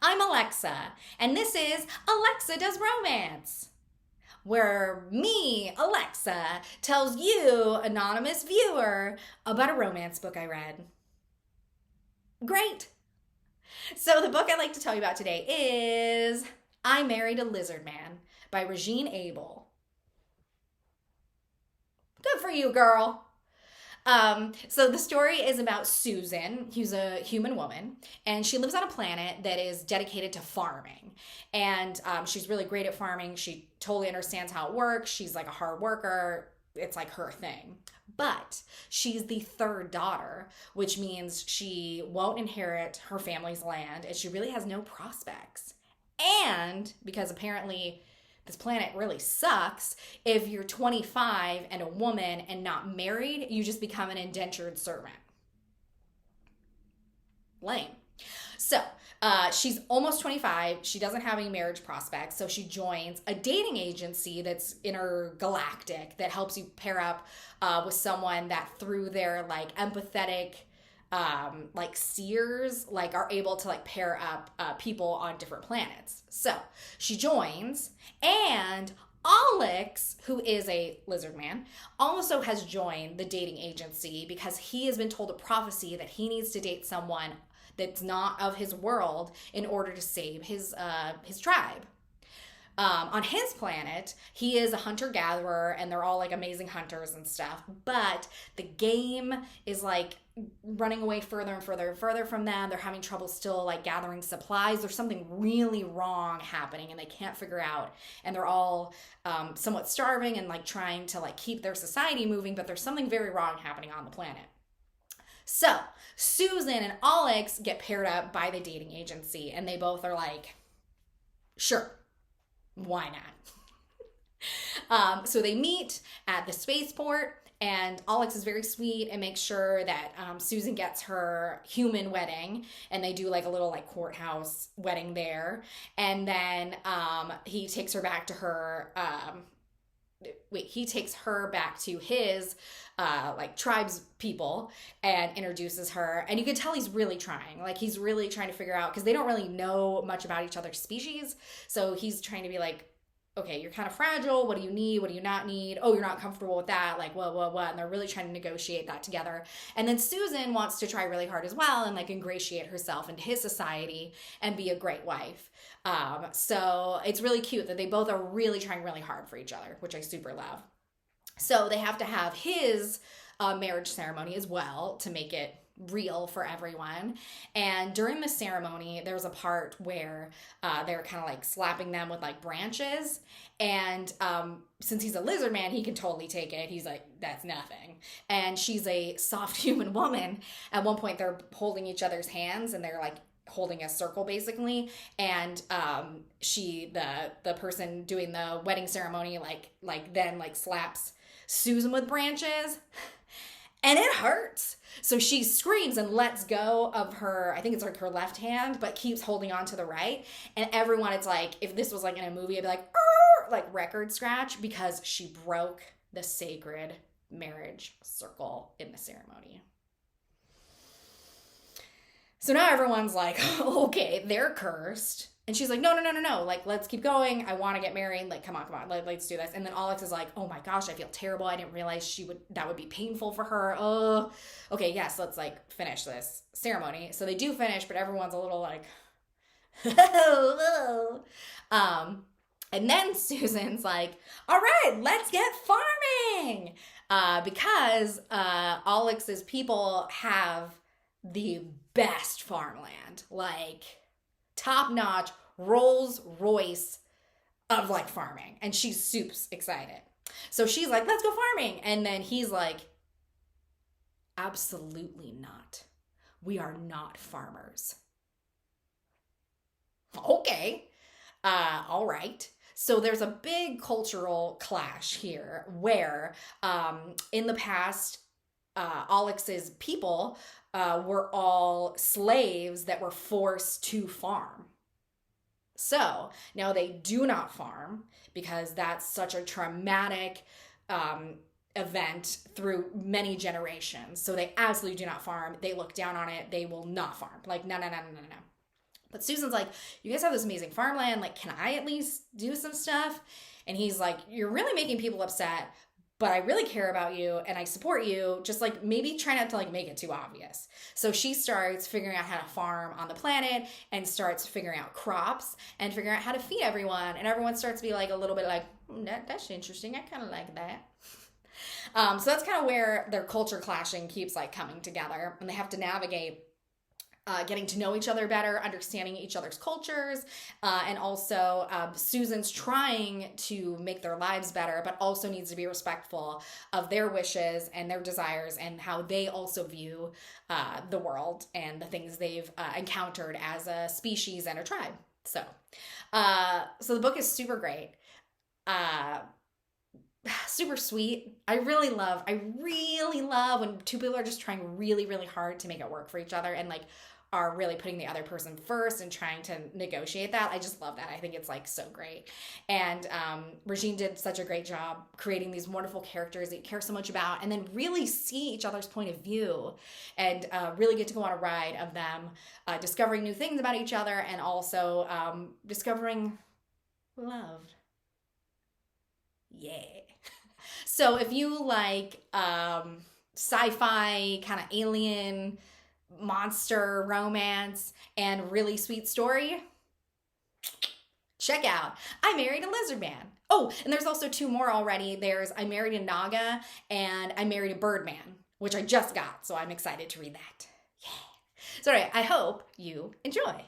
I'm Alexa, and this is Alexa Does Romance, where me, Alexa, tells you, anonymous viewer, about a romance book I read. Great! So the book I'd like to tell you about today is I Married a Lizardman by Regine Abel. Good for you, girl. So the story is about Susan, who's a human woman, and she lives on a planet that is dedicated to farming. And she's really great at farming. She totally understands how it works. She's like a hard worker. It's like her thing. But she's the third daughter, which means she won't inherit her family's land, and she really has no prospects. And because apparently this planet really sucks, if you're 25 and a woman and not married, you just become an indentured servant. Lame. So she's almost 25. She doesn't have any marriage prospects, so she joins a dating agency that's intergalactic that helps you pair up with someone that through their like empathetic like seers like are able to like pair up people on different planets. So she joins, and Alex, who is a lizard man, also has joined the dating agency because he has been told a prophecy that he needs to date someone that's not of his world in order to save his tribe. On his planet, he is a hunter-gatherer, and they're all like amazing hunters and stuff, but the game is like running away further and further and further from them. They're having trouble still like gathering supplies. There's something really wrong happening and they can't figure out, and they're all somewhat starving and like trying to like keep their society moving, but there's something very wrong happening on the planet. So Susan and Alex get paired up by the dating agency, and they both are like, sure, why not? So they meet at the spaceport, and Alex is very sweet and makes sure that Susan gets her human wedding, and they do like a little like courthouse wedding there. And then he takes her back to her he takes her back to his like tribes people and introduces her, and you can tell he's really trying to figure out, because they don't really know much about each other's species, so he's trying to be like, okay, you're kind of fragile. What do you need? What do you not need? Oh, you're not comfortable with that. Like, what? And they're really trying to negotiate that together. And then Susan wants to try really hard as well and like ingratiate herself into his society and be a great wife. So it's really cute that they both are really trying really hard for each other, which I super love. So they have to have his marriage ceremony as well to make it real for everyone. And during the ceremony, there's a part where they're kind of like slapping them with like branches, and since he's a lizard man, he can totally take it. He's like, that's nothing. And she's a soft human woman. At one point they're holding each other's hands, and they're like holding a circle basically, and the person doing the wedding ceremony like then like slaps Susan with branches, and it hurts. So she screams and lets go of her, I think it's like her left hand, but keeps holding on to the right. And everyone, it's like, if this was like in a movie, it'd be like record scratch, because she broke the sacred marriage circle in the ceremony. So now everyone's like, okay, they're cursed. And she's like, no. Like, let's keep going. I want to get married. Like, come on. Let's do this. And then Alex is like, oh my gosh, I feel terrible. I didn't realize that would be painful for her. Oh, okay, yes, let's like finish this ceremony. So they do finish, but everyone's a little like, and then Susan's like, all right, let's get farming. Because Alex's people have the best farmland, like top-notch Rolls Royce of like farming, and she's super excited. So she's like, let's go farming. And then he's like, absolutely not. We are not farmers. Okay. All right. So there's a big cultural clash here where in the past, Alex's people were all slaves that were forced to farm. So now they do not farm because that's such a traumatic event through many generations. So they absolutely do not farm. They look down on it. They will not farm. Like, no. But Susan's like, you guys have this amazing farmland. Like, can I at least do some stuff? And he's like, you're really making people upset, but I really care about you and I support you. Just like maybe try not to like make it too obvious. So she starts figuring out how to farm on the planet and starts figuring out crops and figuring out how to feed everyone. And everyone starts to be like a little bit like, that's interesting. I kind of like that. So that's kind of where their culture clashing keeps like coming together, and they have to navigate getting to know each other better, understanding each other's cultures, and also Susan's trying to make their lives better, but also needs to be respectful of their wishes and their desires and how they also view the world and the things they've encountered as a species and a tribe. So the book is super great. Super sweet. I really love when two people are just trying really, really hard to make it work for each other and like are really putting the other person first and trying to negotiate that. I just love that. I think it's like so great. And Regine did such a great job creating these wonderful characters that you care so much about, and then really see each other's point of view and really get to go on a ride of them discovering new things about each other and also discovering love. Yeah. So if you like sci-fi kind of alien monster romance and really sweet story, check out I Married a Lizardman. Oh, and there's also two more already. There's I Married a Naga and I Married a Birdman, which I just got, so I'm excited to read that. Yeah. So anyway, I hope you enjoy.